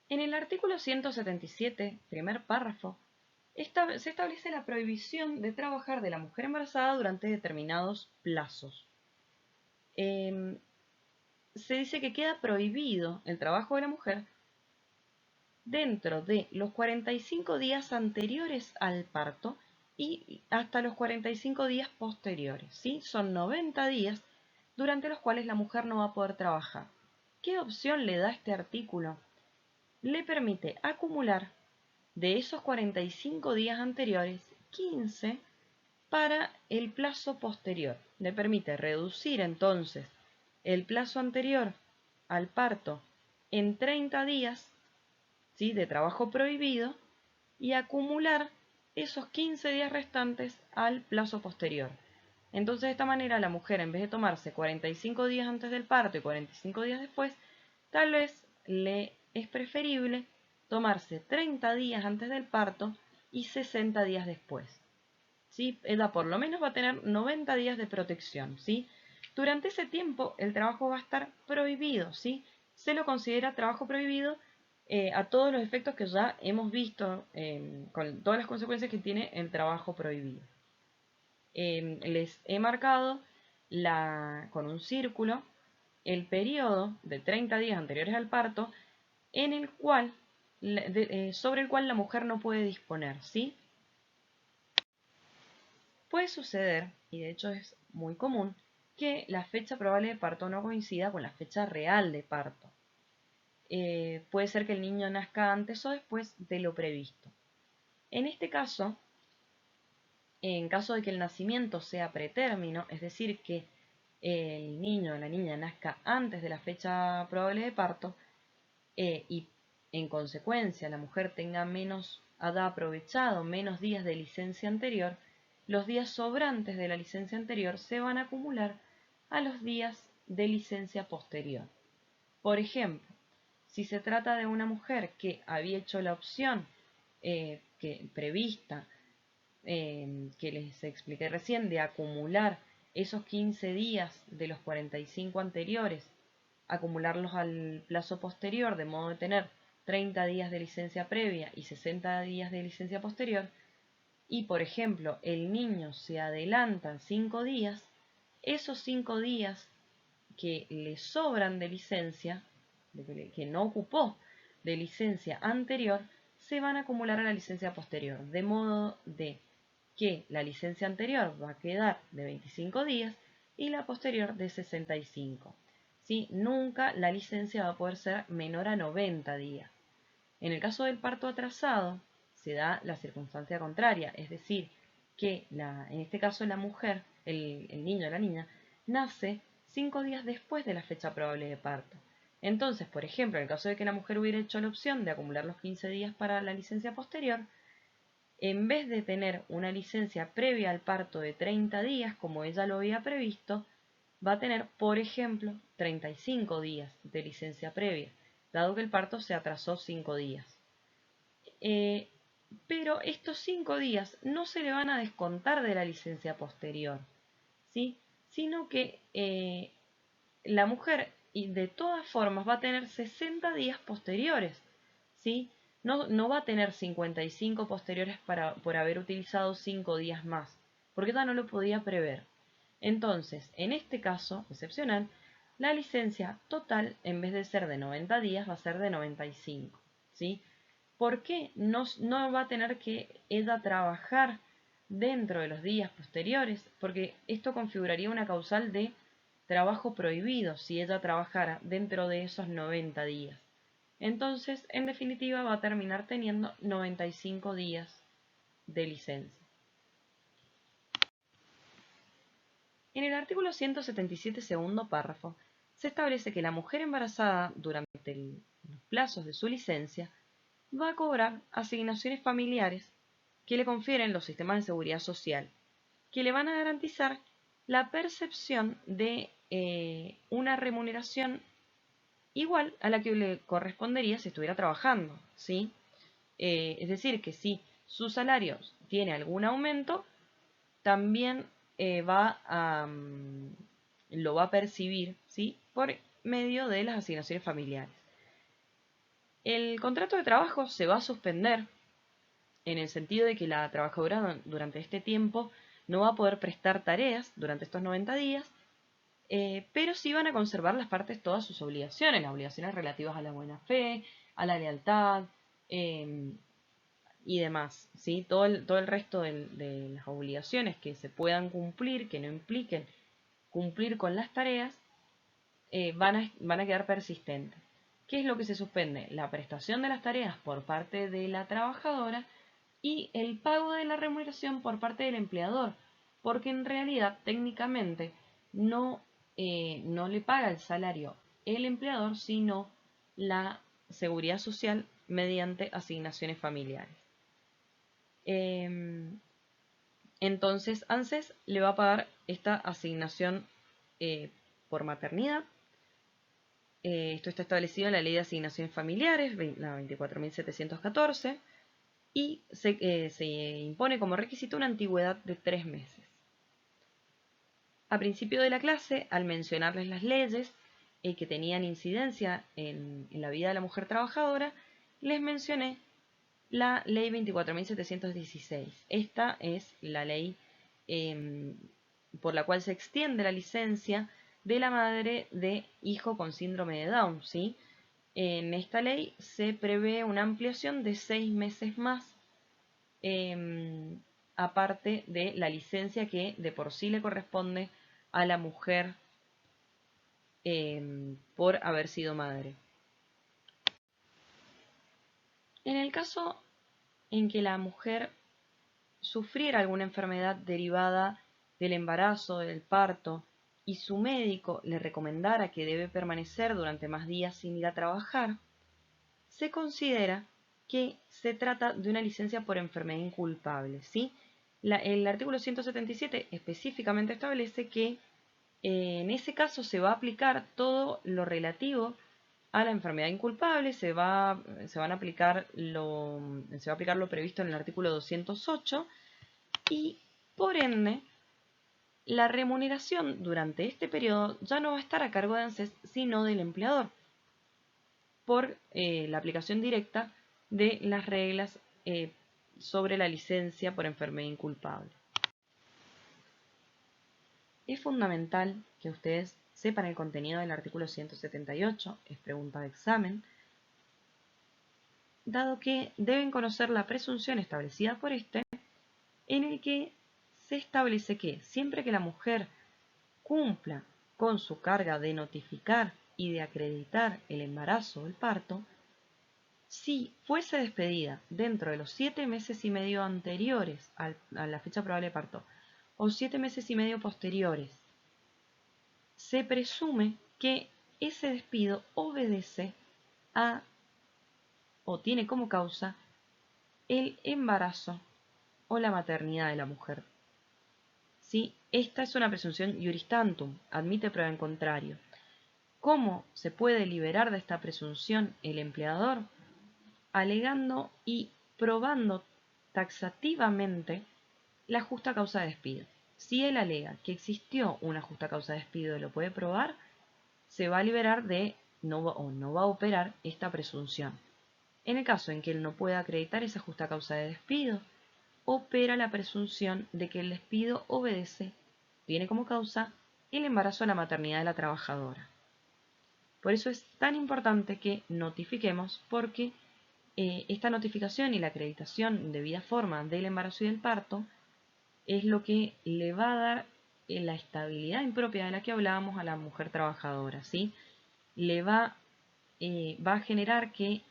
En el artículo 177, primer párrafo, se establece la prohibición de trabajar de la mujer embarazada durante determinados plazos. Se dice que queda prohibido el trabajo de la mujer dentro de los 45 días anteriores al parto y hasta los 45 días posteriores, ¿sí? Son 90 días durante los cuales la mujer no va a poder trabajar. ¿Qué opción le da este artículo? Le permite acumular de esos 45 días anteriores 15 para el plazo posterior. Le permite reducir entonces el plazo anterior al parto en 30 días, ¿sí?, de trabajo prohibido y acumular esos 15 días restantes al plazo posterior. Entonces, de esta manera, la mujer, en vez de tomarse 45 días antes del parto y 45 días después, tal vez le es preferible tomarse 30 días antes del parto y 60 días después. ¿Sí? Ella por lo menos va a tener 90 días de protección, ¿sí? Durante ese tiempo el trabajo va a estar prohibido, ¿sí? Se lo considera trabajo prohibido a todos los efectos que ya hemos visto, con todas las consecuencias que tiene el trabajo prohibido. Les he marcado con un círculo el periodo de 30 días anteriores al parto en el cual, sobre el cual la mujer no puede disponer, ¿sí? Puede suceder, y de hecho es muy común, que la fecha probable de parto no coincida con la fecha real de parto. Puede ser que el niño nazca antes o después de lo previsto. En este caso, en caso de que el nacimiento sea pretérmino, es decir, que el niño o la niña nazca antes de la fecha probable de parto y en consecuencia la mujer haya aprovechado menos días de licencia anterior, los días sobrantes de la licencia anterior se van a acumular a los días de licencia posterior. Por ejemplo, si se trata de una mujer que había hecho la opción prevista, que les expliqué recién, de acumular esos 15 días de los 45 anteriores, acumularlos al plazo posterior, de modo de tener 30 días de licencia previa y 60 días de licencia posterior, y por ejemplo el niño se adelanta 5 días, esos 5 días que le sobran de licencia, que no ocupó de licencia anterior, se van a acumular a la licencia posterior, de modo de que la licencia anterior va a quedar de 25 días y la posterior de 65. ¿Sí? Nunca la licencia va a poder ser menor a 90 días. En el caso del parto atrasado, se da la circunstancia contraria, es decir, que en este caso la mujer, el niño o la niña, nace 5 días después de la fecha probable de parto. Entonces, por ejemplo, en el caso de que la mujer hubiera hecho la opción de acumular los 15 días para la licencia posterior, en vez de tener una licencia previa al parto de 30 días, como ella lo había previsto, va a tener, por ejemplo, 35 días de licencia previa, dado que el parto se atrasó 5 días. Pero estos 5 días no se le van a descontar de la licencia posterior, ¿sí? Sino que la mujer de todas formas va a tener 60 días posteriores, ¿sí? No va a tener 55 posteriores por haber utilizado 5 días más, porque ella no lo podía prever. Entonces, en este caso excepcional, la licencia total, en vez de ser de 90 días, va a ser de 95, ¿sí? ¿Por qué no va a tener que ella trabajar dentro de los días posteriores? Porque esto configuraría una causal de trabajo prohibido si ella trabajara dentro de esos 90 días. Entonces, en definitiva, va a terminar teniendo 95 días de licencia. En el artículo 177, segundo párrafo, se establece que la mujer embarazada durante los plazos de su licencia va a cobrar asignaciones familiares que le confieren los sistemas de seguridad social, que le van a garantizar la percepción de una remuneración igual a la que le correspondería si estuviera trabajando, ¿sí? Es decir, que si su salario tiene algún aumento, también lo va a percibir, ¿sí?, por medio de las asignaciones familiares. El contrato de trabajo se va a suspender en el sentido de que la trabajadora durante este tiempo no va a poder prestar tareas durante estos 90 días, pero sí van a conservar las partes todas sus obligaciones, las obligaciones relativas a la buena fe, a la lealtad y demás, ¿sí? Todo el resto de las obligaciones que se puedan cumplir, que no impliquen cumplir con las tareas, van a quedar persistentes. ¿Qué es lo que se suspende? La prestación de las tareas por parte de la trabajadora y el pago de la remuneración por parte del empleador, porque en realidad técnicamente no le paga el salario el empleador, sino la seguridad social mediante asignaciones familiares. Entonces, ANSES le va a pagar esta asignación por maternidad. Esto está establecido en la Ley de Asignaciones Familiares, la 24.714, y se impone como requisito una antigüedad de 3 meses. A principio de la clase, al mencionarles las leyes que tenían incidencia en la vida de la mujer trabajadora, les mencioné la Ley 24.716. Esta es la ley por la cual se extiende la licencia de la madre de hijo con síndrome de Down, ¿sí? En esta ley se prevé una ampliación de 6 meses más, aparte de la licencia que de por sí le corresponde a la mujer por haber sido madre. En el caso en que la mujer sufriera alguna enfermedad derivada del embarazo, del parto, y su médico le recomendara que debe permanecer durante más días sin ir a trabajar, se considera que se trata de una licencia por enfermedad inculpable, ¿sí? El artículo 177 específicamente establece que en ese caso se va a aplicar todo lo relativo a la enfermedad inculpable, se va a aplicar lo previsto en el artículo 208 y, por ende, la remuneración durante este periodo ya no va a estar a cargo de ANSES, sino del empleador, por la aplicación directa de las reglas sobre la licencia por enfermedad inculpable. Es fundamental que ustedes sepan el contenido del artículo 178, es pregunta de examen, dado que deben conocer la presunción establecida por este, en el que se establece que siempre que la mujer cumpla con su carga de notificar y de acreditar el embarazo o el parto, si fuese despedida dentro de los 7 meses y medio anteriores a la fecha probable de parto o 7 meses y medio posteriores, se presume que ese despido obedece a o tiene como causa el embarazo o la maternidad de la mujer. ¿Sí? Esta es una presunción iuris tantum, admite prueba en contrario. ¿Cómo se puede liberar de esta presunción el empleador? Alegando y probando taxativamente la justa causa de despido. Si él alega que existió una justa causa de despido y lo puede probar, se va a liberar de no va a operar esta presunción. En el caso en que él no pueda acreditar esa justa causa de despido, opera la presunción de que el despido tiene como causa el embarazo o la maternidad de la trabajadora. Por eso es tan importante que notifiquemos, porque esta notificación y la acreditación en debida forma del embarazo y del parto es lo que le va a dar la estabilidad impropia de la que hablábamos a la mujer trabajadora, ¿sí? Le va a generar que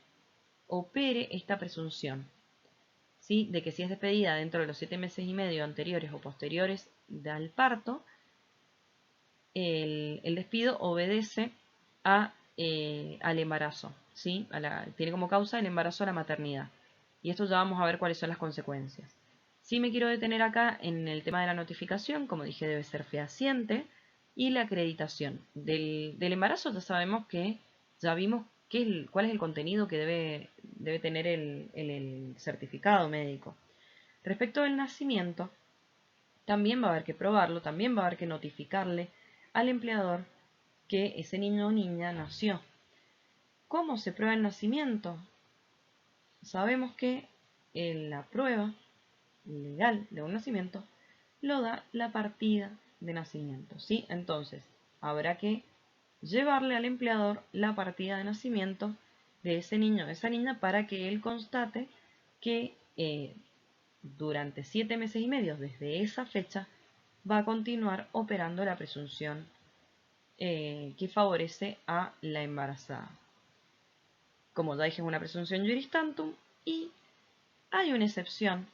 opere esta presunción, ¿sí? De que si es despedida dentro de los 7 meses y medio anteriores o posteriores al parto, el despido obedece al embarazo, ¿sí? Tiene como causa el embarazo o la maternidad. Y esto ya vamos a ver cuáles son las consecuencias. Sí me quiero detener acá en el tema de la notificación, como dije, debe ser fehaciente, y la acreditación. Del embarazo ya vimos cuál es el contenido que debe tener el certificado médico. Respecto del nacimiento, también va a haber que probarlo, también va a haber que notificarle al empleador que ese niño o niña nació. ¿Cómo se prueba el nacimiento? Sabemos que la prueba legal de un nacimiento lo da la partida de nacimiento, ¿sí? Entonces, habrá que llevarle al empleador la partida de nacimiento de ese niño o de esa niña para que él constate que durante 7 meses y medio desde esa fecha va a continuar operando la presunción que favorece a la embarazada. Como ya dije, es una presunción juris tantum y hay una excepción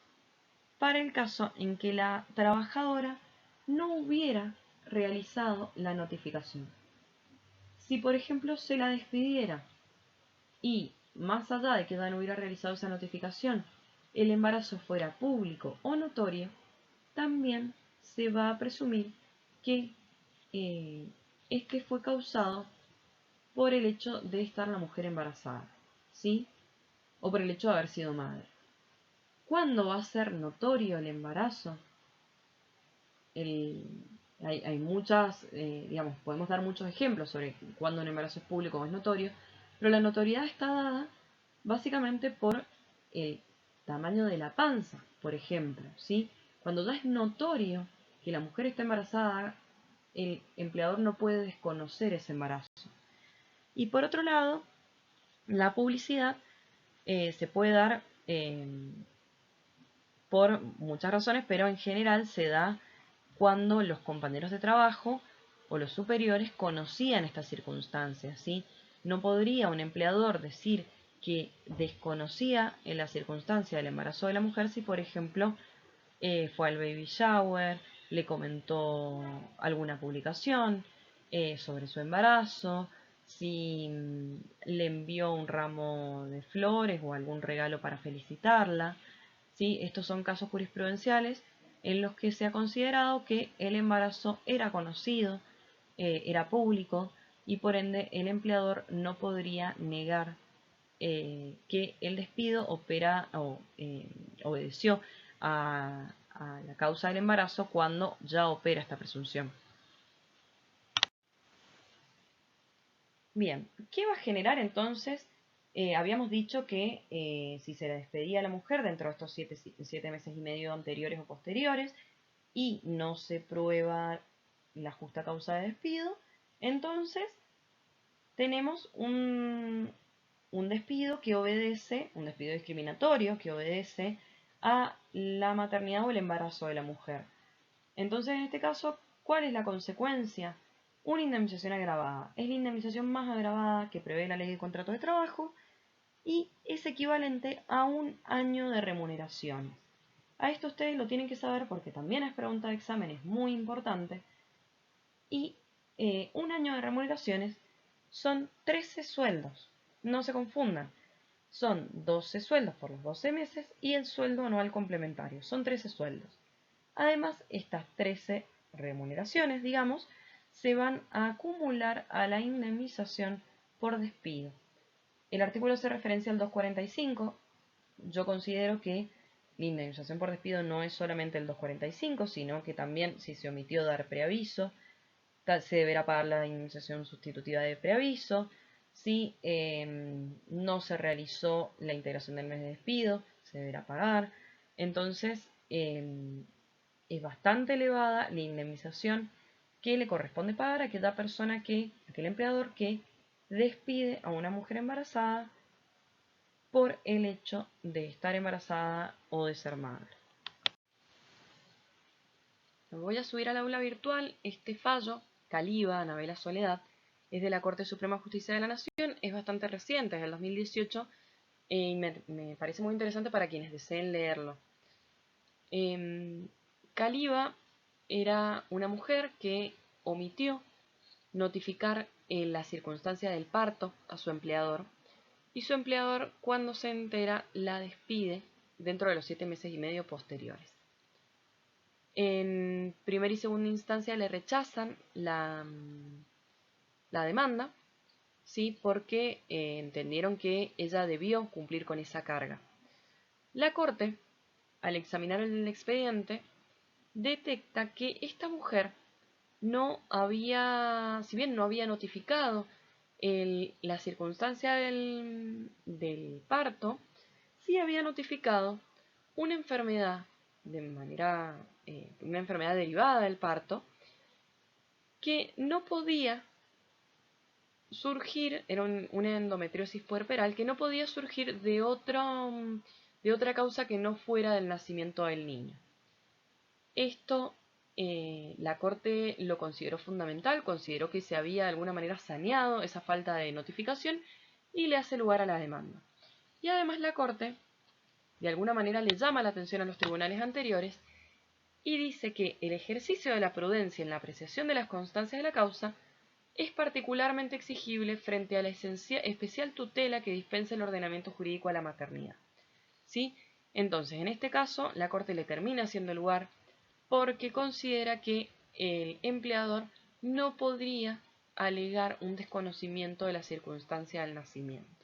para el caso en que la trabajadora no hubiera realizado la notificación. Si, por ejemplo, se la despidiera y, más allá de que ya no hubiera realizado esa notificación, el embarazo fuera público o notorio, también se va a presumir que este fue causado por el hecho de estar la mujer embarazada, ¿sí? O por el hecho de haber sido madre. ¿Cuándo va a ser notorio el embarazo? Hay muchas, digamos, podemos dar muchos ejemplos sobre cuándo un embarazo es público o es notorio, pero la notoriedad está dada básicamente por el tamaño de la panza, por ejemplo, ¿sí? Cuando ya es notorio que la mujer está embarazada, el empleador no puede desconocer ese embarazo. Y por otro lado, la publicidad se puede dar por muchas razones, pero en general se da cuando los compañeros de trabajo o los superiores conocían estas circunstancias, ¿sí? No podría un empleador decir que desconocía en la circunstancia del embarazo de la mujer si, por ejemplo, fue al baby shower, le comentó alguna publicación sobre su embarazo, si le envió un ramo de flores o algún regalo para felicitarla. ¿Sí? Estos son casos jurisprudenciales en los que se ha considerado que el embarazo era conocido, era público y por ende el empleador no podría negar que el despido obedeció a la causa del embarazo cuando ya opera esta presunción. Bien, ¿qué va a generar entonces? Habíamos dicho que si se la despedía a la mujer dentro de estos 7 meses y medio anteriores o posteriores y no se prueba la justa causa de despido, entonces tenemos un despido que obedece, un despido discriminatorio que obedece a la maternidad o el embarazo de la mujer. Entonces, en este caso, ¿cuál es la consecuencia? Una indemnización agravada. Es la indemnización más agravada que prevé la ley de contrato de trabajo y es equivalente a un año de remuneraciones. A esto ustedes lo tienen que saber porque también es pregunta de examen, es muy importante. Y un año de remuneraciones son 13 sueldos. No se confundan. Son 12 sueldos por los 12 meses y el sueldo anual complementario. Son 13 sueldos. Además, estas 13 remuneraciones, digamos, se van a acumular a la indemnización por despido. El artículo hace referencia al 245. Yo considero que la indemnización por despido no es solamente el 245, sino que también si se omitió dar preaviso, se deberá pagar la indemnización sustitutiva de preaviso. Si no se realizó la integración del mes de despido, se deberá pagar. Entonces, es bastante elevada la indemnización que le corresponde pagar a aquella persona aquel empleador que despide a una mujer embarazada por el hecho de estar embarazada o de ser madre. Me voy a subir al aula virtual. Este fallo, Caliba, Anabela Soledad, es de la Corte Suprema de Justicia de la Nación, es bastante reciente, es del 2018, y me parece muy interesante para quienes deseen leerlo. Caliba era una mujer que omitió notificar la circunstancia del parto a su empleador y su empleador, cuando se entera, la despide dentro de los 7 meses y medio posteriores. En primera y segunda instancia le rechazan la demanda, ¿sí? Porque entendieron que ella debió cumplir con esa carga. La Corte, al examinar el expediente, detecta que esta mujer no había, si bien no había notificado la circunstancia del parto sí había notificado una enfermedad una enfermedad derivada del parto que no podía surgir, era una endometriosis puerperal que no podía surgir de otra causa que no fuera del nacimiento del niño. Esto la Corte lo consideró fundamental, consideró que se había de alguna manera saneado esa falta de notificación y le hace lugar a la demanda. Y además la Corte de alguna manera le llama la atención a los tribunales anteriores y dice que el ejercicio de la prudencia en la apreciación de las constancias de la causa es particularmente exigible frente a la especial tutela que dispensa el ordenamiento jurídico a la maternidad. ¿Sí? Entonces, en este caso, la Corte le termina haciendo lugar porque considera que el empleador no podría alegar un desconocimiento de la circunstancia del nacimiento.